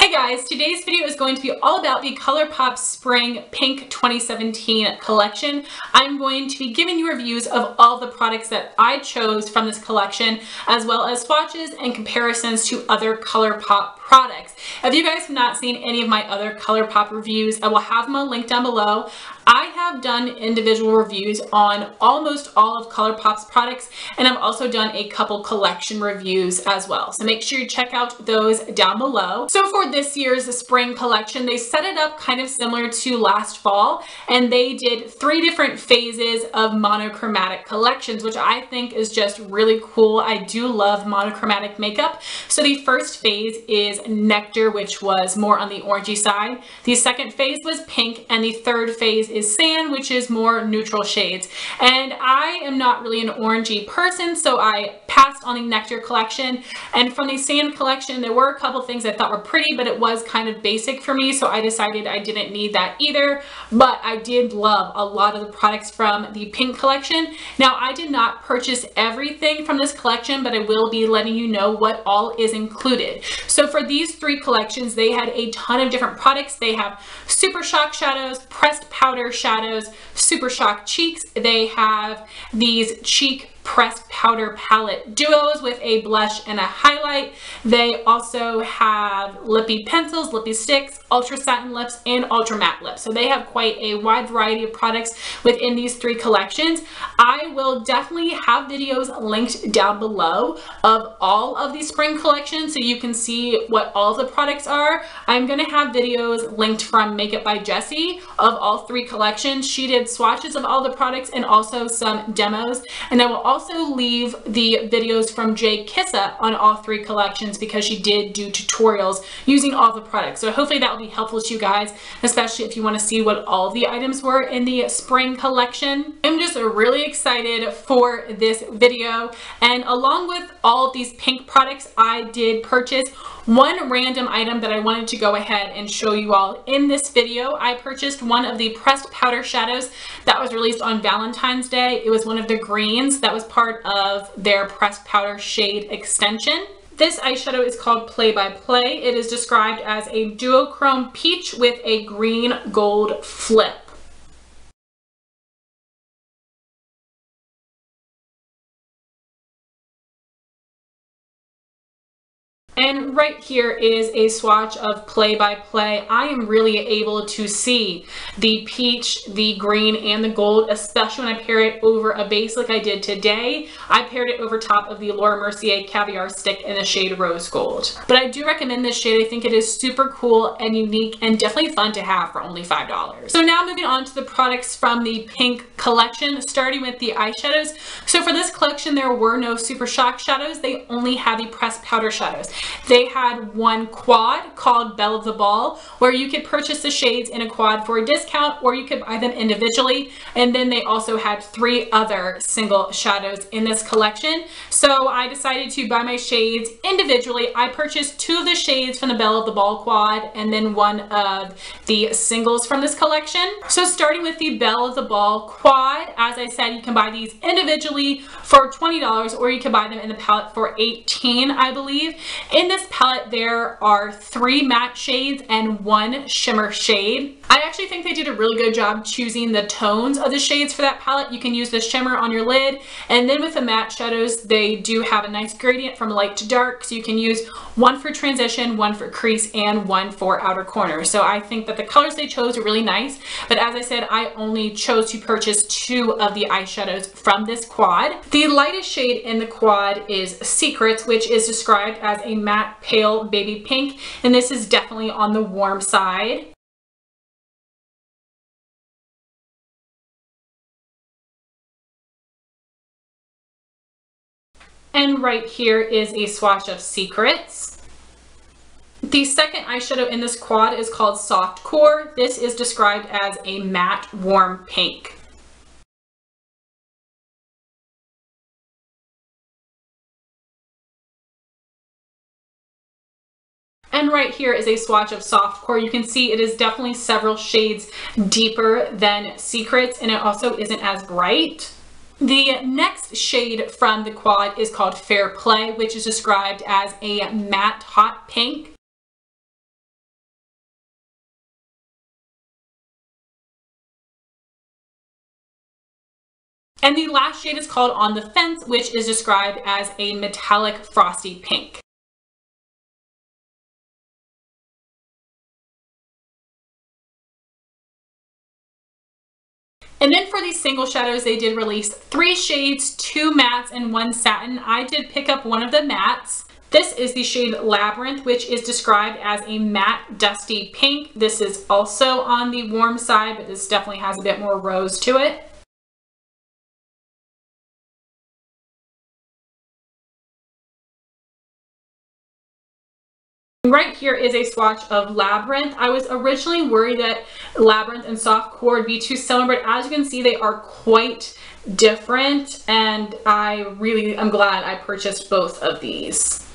Hey guys, today's video is going to be all about the ColourPop Spring Pink 2017 collection. I'm going to be giving you reviews of all the products that I chose from this collection, as well as swatches and comparisons to other ColourPop products. If you guys have not seen any of my other ColourPop reviews, I will have them all linked down below. I have done individual reviews on almost all of ColourPop's products, and I've also done a couple collection reviews as well. So make sure you check out those down below. So for this year's spring collection, they set it up kind of similar to last fall, and they did 3 different phases of monochromatic collections, which I think is just really cool. I do love monochromatic makeup. So the first phase is Nectar, which was more on the orangey side. The second phase was Pink, and the third phase is Sand, which is more neutral shades. And I am not really an orangey person, so I passed on the Nectar collection. And from the Sand collection, there were a couple things I thought were pretty, but it was kind of basic for me, so I decided I didn't need that either. But I did love a lot of the products from the Pink collection. Now, I did not purchase everything from this collection, but I will be letting you know what all is included. So for these 3 collections, they had a ton of different products. They have Super Shock shadows, pressed powder shadows, Super Shock cheeks. They have these cheek pressed powder palette duos with a blush and a highlight. They also have Lippie pencils, Lippie sticks, ultra satin lips, and ultra matte lips. So they have quite a wide variety of products within these 3 collections. I will definitely have videos linked down below of all of these spring collections so you can see what all the products are. I'm going to have videos linked from Makeup by Jessie of all 3 collections. She did swatches of all the products and also some demos, and I will also leave the videos from Jkissa on all 3 collections because she did do tutorials using all the products. So hopefully that will be helpful to you guys, especially if you want to see what all the items were in the spring collection. I'm just really excited for this video, and along with all of these Pink products, I did purchase one random item that I wanted to go ahead and show you all in this video. I purchased one of the pressed powder shadows that was released on Valentine's Day. It was one of the greens that was part of their pressed powder shade extension. This eyeshadow is called Play by Play. It is described as a duochrome peach with a green gold flip. And right here is a swatch of Play by Play. I am really able to see the peach, the green, and the gold, especially when I pair it over a base like I did today. I paired it over top of the Laura Mercier Caviar Stick in the shade Rose Gold. But I do recommend this shade. I think it is super cool and unique and definitely fun to have for only $5. So now moving on to the products from the Pink collection, starting with the eyeshadows. So for this collection, there were no Super Shock shadows. They only had the pressed powder shadows. They had one quad called Belle of the Ball, where you could purchase the shades in a quad for a discount, or you could buy them individually. And then they also had 3 other single shadows in this collection. So I decided to buy my shades individually. I purchased 2 of the shades from the Belle of the Ball quad and then one of the singles from this collection. So starting with the Belle of the Ball quad, as I said, you can buy these individually for $20, or you can buy them in the palette for $18, I believe. In this palette, there are 3 matte shades and 1 shimmer shade. I actually think they did a really good job choosing the tones of the shades for that palette. You can use the shimmer on your lid, and then with the matte shadows, they do have a nice gradient from light to dark, so you can use 1 for transition, 1 for crease, and 1 for outer corner. So I think that the colors they chose are really nice, but as I said, I only chose to purchase 2 of the eyeshadows from this quad. The lightest shade in the quad is Secrets, which is described as a matte pale baby pink, and this is definitely on the warm side. And right here is a swatch of Secrets. The second eyeshadow in this quad is called Soft Core. This is described as a matte warm pink. And right here is a swatch of Soft Core. You can see it is definitely several shades deeper than Secrets, and it also isn't as bright. The next shade from the quad is called Fair Play, which is described as a matte hot pink. And the last shade is called On the Fence, which is described as a metallic frosty pink. And then for these single shadows, they did release 3 shades, 2 mattes and 1 satin. I did pick up one of the mattes. This is the shade Labyrinth, which is described as a matte dusty pink. This is also on the warm side, but this definitely has a bit more rose to it. Right here is a swatch of Labyrinth. I was originally worried that Labyrinth and Soft Core would be too similar, but as you can see, they are quite different, and I really am glad I purchased both of these.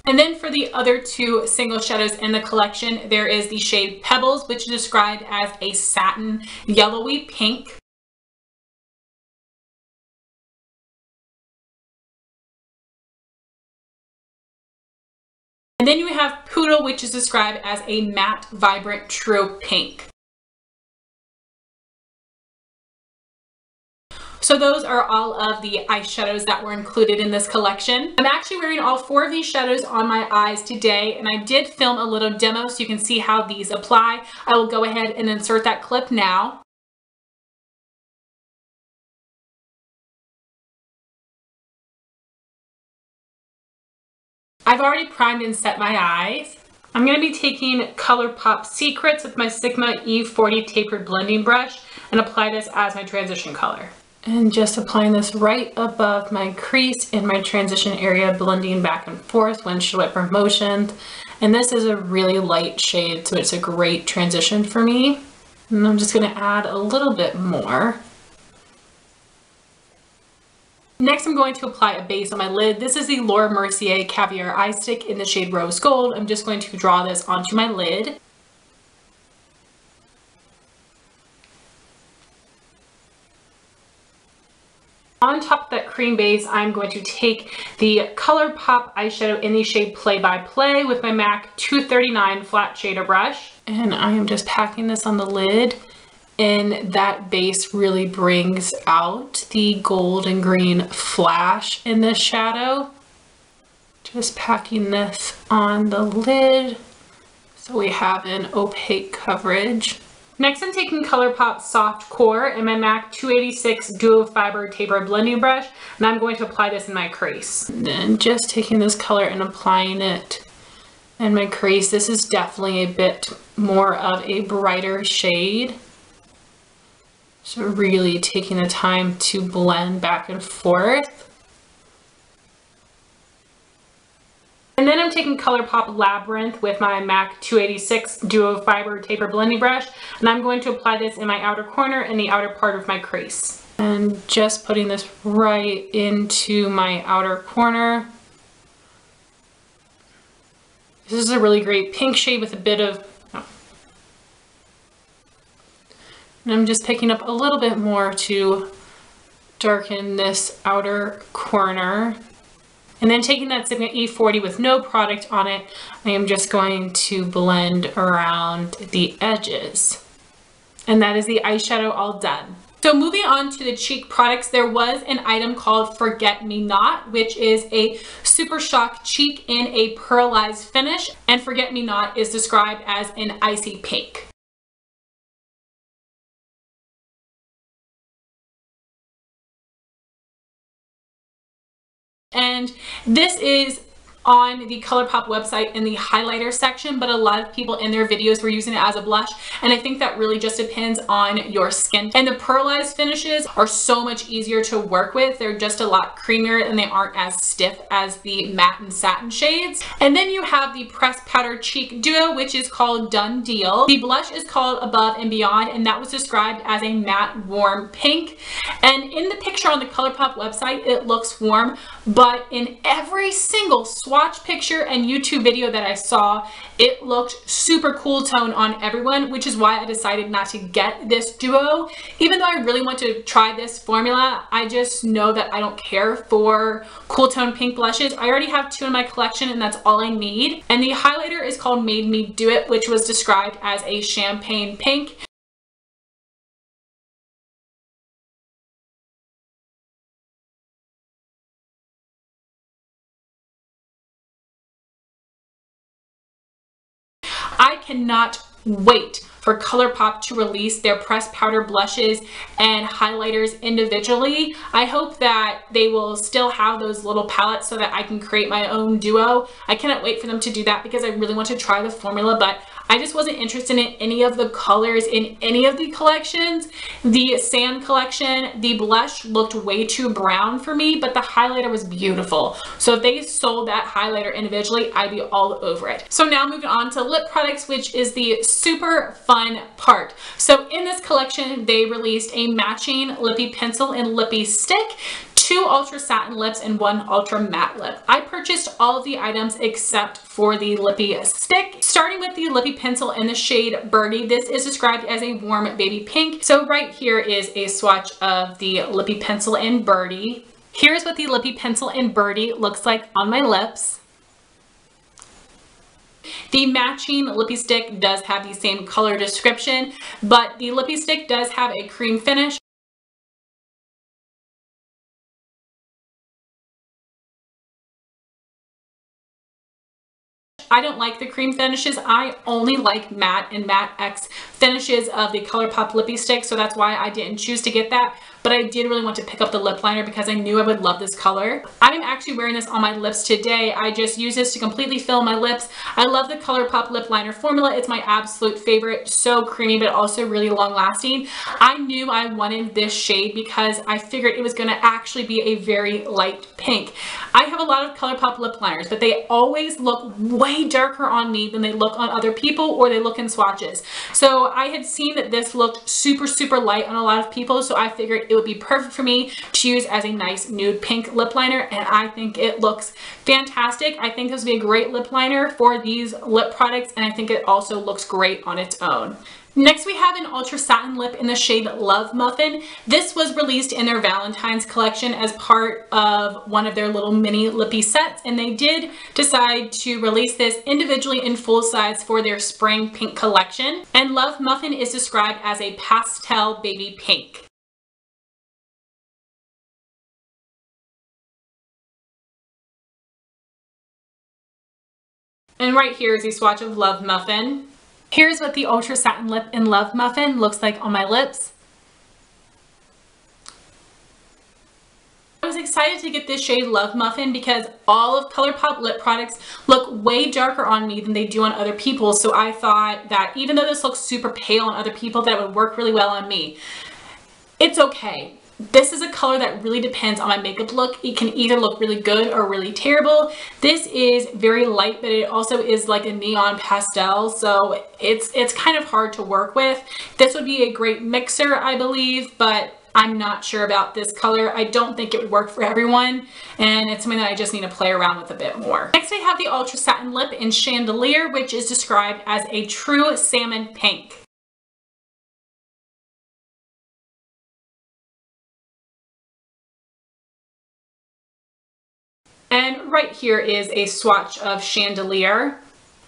And then for the other 2 single shadows in the collection, there is the shade Pebbles, which is described as a satin yellowy pink. And then you have Poodle, which is described as a matte, vibrant, true pink. So those are all of the eyeshadows that were included in this collection. I'm actually wearing all 4 of these shadows on my eyes today, and I did film a little demo so you can see how these apply. I will go ahead and insert that clip now. I've already primed and set my eyes. I'm going to be taking ColourPop Secrets with my Sigma E40 tapered blending brush and apply this as my transition color. And just applying this right above my crease in my transition area, blending back and forth, windshield wiper motion. And this is a really light shade, so it's a great transition for me. And I'm just going to add a little bit more. Next, I'm going to apply a base on my lid. This is the Laura Mercier Caviar Eye Stick in the shade Rose Gold. I'm just going to draw this onto my lid. On top of that cream base, I'm going to take the ColourPop eyeshadow in the shade Play by Play with my MAC 239 flat shader brush. And I am just packing this on the lid. And that base really brings out the gold and green flash in this shadow. Just packing this on the lid so we have an opaque coverage. Next, I'm taking ColourPop Soft Core in my MAC 286 Duo Fiber Taper Blending Brush, and I'm going to apply this in my crease. And then just taking this color and applying it in my crease. This is definitely a bit more of a brighter shade. So really taking the time to blend back and forth. And then I'm taking ColourPop Labyrinth with my MAC 286 Duo Fiber Taper Blending Brush, and I'm going to apply this in my outer corner and the outer part of my crease. And just putting this right into my outer corner. This is a really great pink shade with a bit of and I'm just picking up a little bit more to darken this outer corner. And then taking that Sigma E40 with no product on it, I am just going to blend around the edges. And that is the eyeshadow all done. So moving on to the cheek products, there was an item called Forget Me Not, which is a Super Shock cheek in a pearlized finish. And Forget Me Not is described as an icy pink. And this is on the ColourPop website in the highlighter section, but a lot of people in their videos were using it as a blush, and I think that really just depends on your skin. And the pearlized finishes are so much easier to work with. They're just a lot creamier and they aren't as stiff as the matte and satin shades. And then you have the pressed powder cheek duo, which is called Done Deal. The blush is called Above and Beyond, and that was described as a matte warm pink. And in the picture on the ColourPop website, it looks warm, but in every single swatch picture and YouTube video that I saw, it looked super cool tone on everyone, which is why I decided not to get this duo. Even though I really want to try this formula, I just know that I don't care for cool tone pink blushes. I already have 2 in my collection and that's all I need. And the highlighter is called Made Me Do It, which was described as a champagne pink. I cannot wait for ColourPop to release their pressed powder blushes and highlighters individually. I hope that they will still have those little palettes so that I can create my own duo. I cannot wait for them to do that because I really want to try the formula, but I just wasn't interested in any of the colors in any of the collections. The sand collection, the blush looked way too brown for me, but the highlighter was beautiful. So if they sold that highlighter individually, I'd be all over it. So now moving on to lip products, which is the super fun part. So in this collection, they released a matching Lippie pencil and Lippie stick, 2 ultra satin lips, and 1 ultra matte lip. I purchased all of the items except for the Lippie stick. Starting with the Lippie pencil in the shade Birdy, this is described as a warm baby pink. So right here is a swatch of the Lippie pencil in Birdy. Here's what the Lippie pencil in Birdy looks like on my lips. The matching Lippie stick does have the same color description, but the Lippie stick does have a cream finish. I don't like the cream finishes. I only like matte and matte X finishes of the ColourPop Lippie stick, so that's why I didn't choose to get that. But I did really want to pick up the lip liner because I knew I would love this color. I'm actually wearing this on my lips today. I just use this to completely fill my lips. I love the ColourPop lip liner formula. It's my absolute favorite. So creamy, but also really long lasting. I knew I wanted this shade because I figured it was going to actually be a very light pink. I have a lot of ColourPop lip liners, but they always look way darker on me than they look on other people or they look in swatches. So I had seen that this looked super, super light on a lot of people, so I figured it would be perfect for me to use as a nice nude pink lip liner, and I think it looks fantastic. I think this would be a great lip liner for these lip products, and I think it also looks great on its own. Next we have an ultra satin lip in the shade Love Muffin. This was released in their Valentine's collection as part of one of their little mini Lippie sets, and they did decide to release this individually in full size for their spring pink collection. And Love Muffin is described as a pastel baby pink. And right here is a swatch of Love Muffin. Here's what the ultra satin lip in Love Muffin looks like on my lips. I was excited to get this shade Love Muffin because all of ColourPop lip products look way darker on me than they do on other people. So I thought that even though this looks super pale on other people, that would work really well on me. It's okay. This is a color that really depends on my makeup look. It can either look really good or really terrible. This is very light, but it also is like a neon pastel, so it's kind of hard to work with. This would be a great mixer, I believe, but I'm not sure about this color. I don't think it would work for everyone, and it's something that I just need to play around with a bit more. Next, I have the ultra satin lip in Chandelier, which is described as a true salmon pink. And right here is a swatch of Chandelier.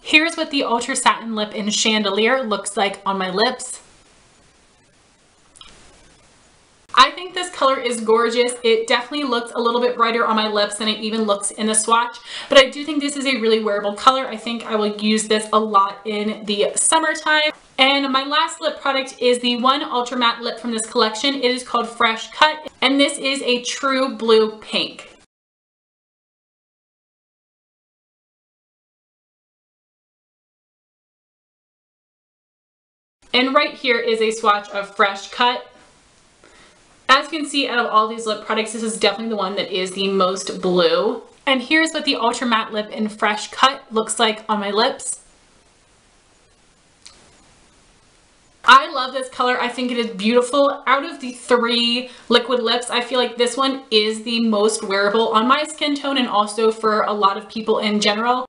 Here's what the ultra satin lip in Chandelier looks like on my lips. I think this color is gorgeous. It definitely looks a little bit brighter on my lips than it even looks in the swatch, but I do think this is a really wearable color. I think I will use this a lot in the summertime. And my last lip product is the one ultra matte lip from this collection. It is called Fresh Cut, and this is a true blue pink. And right here is a swatch of Fresh Cut. As you can see, out of all these lip products, this is definitely the one that is the most blue. And here's what the ultra matte lip in Fresh Cut looks like on my lips. I love this color. I think it is beautiful. Out of the 3 liquid lips, I feel like this one is the most wearable on my skin tone and also for a lot of people in general.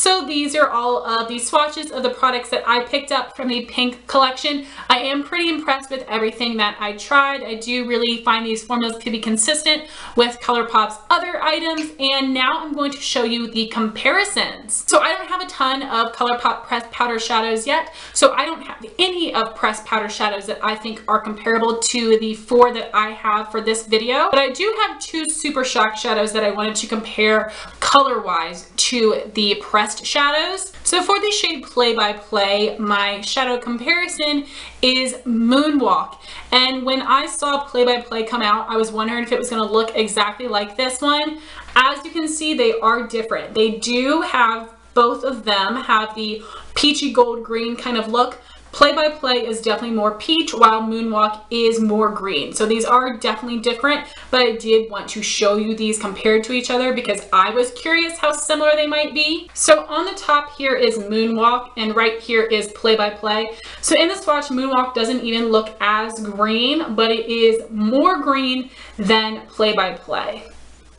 So So these are all of the swatches of the products that I picked up from the pink collection. I am pretty impressed with everything that I tried. I do really find these formulas to be consistent with ColourPop's other items, and now I'm going to show you the comparisons. So I don't have a ton of ColourPop pressed powder shadows yet, so I don't have any of pressed powder shadows that I think are comparable to the 4 that I have for this video, but I do have 2 Super Shock shadows that I wanted to compare color-wise to the pressed shadows. So for the shade Play by Play, my shadow comparison is Moonwalk. And when I saw Play by Play come out, I was wondering if it was going to look exactly like this one. As you can see, they are different. They do have, both of them have the peachy gold green kind of look. Play by Play is definitely more peach, while Moonwalk is more green. So these are definitely different, but I did want to show you these compared to each other because I was curious how similar they might be. So on the top here is Moonwalk, and right here is Play by Play. So in the swatch, Moonwalk doesn't even look as green, but it is more green than Play by Play.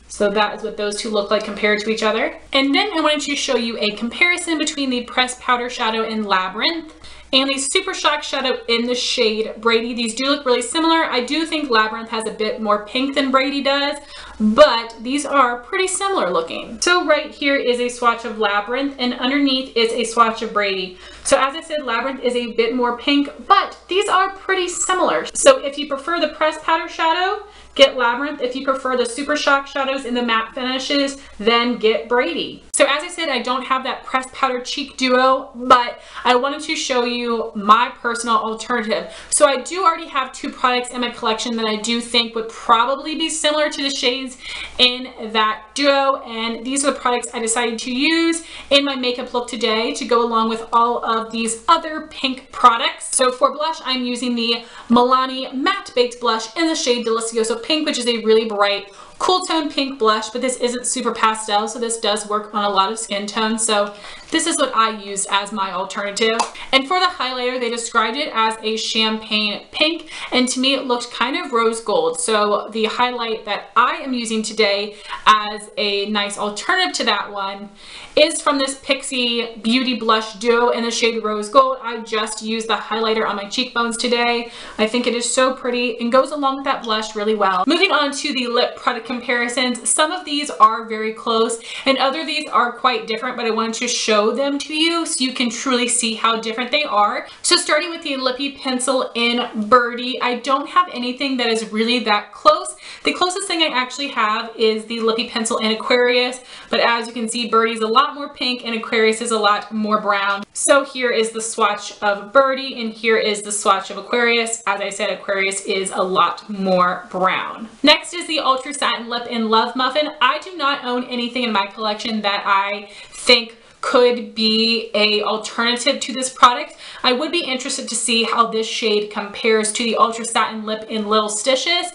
So that is what those two look like compared to each other. And then I wanted to show you a comparison between the pressed powder shadow in Labyrinth and the Super Shock shadow in the shade Birdy. These do look really similar. I do think Labyrinth has a bit more pink than Birdy does, but these are pretty similar looking. So right here is a swatch of Labyrinth, and underneath is a swatch of Birdy. So as I said, Labyrinth is a bit more pink, but these are pretty similar. So if you prefer the pressed powder shadow, get Labyrinth. If you prefer the Super Shock shadows in the matte finishes, then get Birdy. So as I said, I don't have that pressed powder cheek duo, but I wanted to show you my personal alternative. So I do already have 2 products in my collection that I do think would probably be similar to the shades in that duo, and these are the products I decided to use in my makeup look today to go along with all of these other pink products. So for blush, I'm using the Milani Matte Baked Blush in the shade Delicioso Pink, which is a really bright, cool tone pink blush, but this isn't super pastel, so this does work on a lot of skin tones. So this is what I used as my alternative. And for the highlighter, they described it as a champagne pink, and to me it looked kind of rose gold. So the highlight that I am using today as a nice alternative to that one is from this Pixie Beauty Blush Duo in the shade Rose Gold. I just used the highlighter on my cheekbones today. I think it is so pretty and goes along with that blush really well. Moving on to the lip product comparisons. Some of these are very close and other of these are quite different, but I wanted to show them to you so you can truly see how different they are. So starting with the Lippie pencil in Birdy, I don't have anything that is really that close. The closest thing I actually have is the Lippie pencil in Aquarius, but as you can see, Birdy's a lot more pink and Aquarius is a lot more brown. So here is the swatch of Birdy and here is the swatch of Aquarius. As I said, Aquarius is a lot more brown. Next is the Ultra Satin Lip in Love Muffin. I do not own anything in my collection that I think could be a alternative to this product. I would be interested to see how this shade compares to the Ultra Satin Lip in Little Stitches.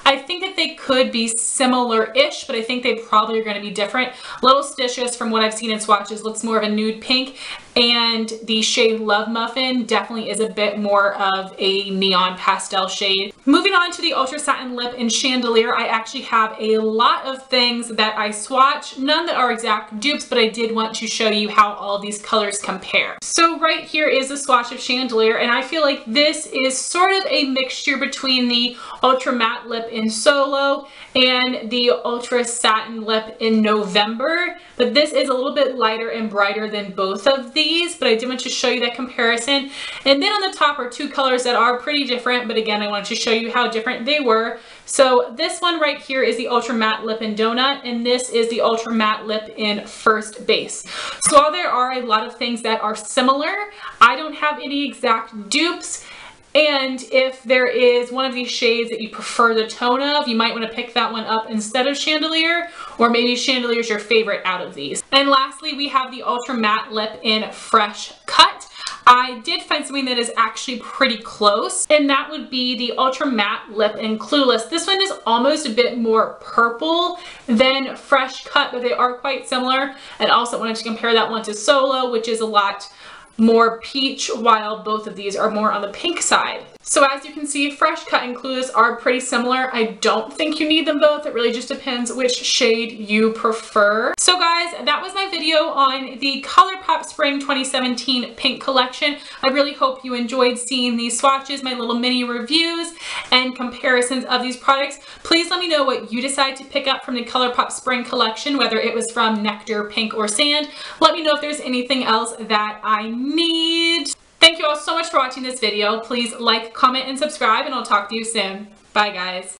I think that they could be similar-ish, but I think they probably are going to be different. Little Stitches, from what I've seen in swatches, looks more of a nude pink, and the shade Love Muffin definitely is a bit more of a neon pastel shade. Moving on to the Ultra Satin Lip in Chandelier, I actually have a lot of things that I swatch, none that are exact dupes, but I did want to show you how all these colors compare. So right here is a swatch of Chandelier, and I feel like this is sort of a mixture between the Ultra Matte Lip in Solo and the Ultra Satin Lip in November, but this is a little bit lighter and brighter than both of these, but I did want to show you that comparison. And then on the top are 2 colors that are pretty different, but again, I wanted to show you how different they were. So this one right here is the Ultra Matte Lip in Donut, and this is the Ultra Matte Lip in First Base. So while there are a lot of things that are similar, I don't have any exact dupes. And if there is one of these shades that you prefer the tone of, you might want to pick that one up instead of Chandelier, or maybe Chandelier is your favorite out of these. And lastly, we have the Ultra Matte Lip in Fresh Cut. I did find something that is actually pretty close, and that would be the Ultra Matte Lip in Clueless. This one is almost a bit more purple than Fresh Cut, but they are quite similar. And also wanted to compare that one to Solo, which is a lot more peach, while both of these are more on the pink side. So as you can see, Fresh Cut and Clueless are pretty similar. I don't think you need them both. It really just depends which shade you prefer. So guys, that was my video on the ColourPop Spring 2017 Pink collection. I really hope you enjoyed seeing these swatches, my little mini reviews and comparisons of these products. Please let me know what you decide to pick up from the ColourPop Spring collection, whether it was from Nectar, Pink, or Sand. Let me know if there's anything else that I need. Thank you all so much for watching this video. Please like, comment, and subscribe, and I'll talk to you soon. Bye, guys.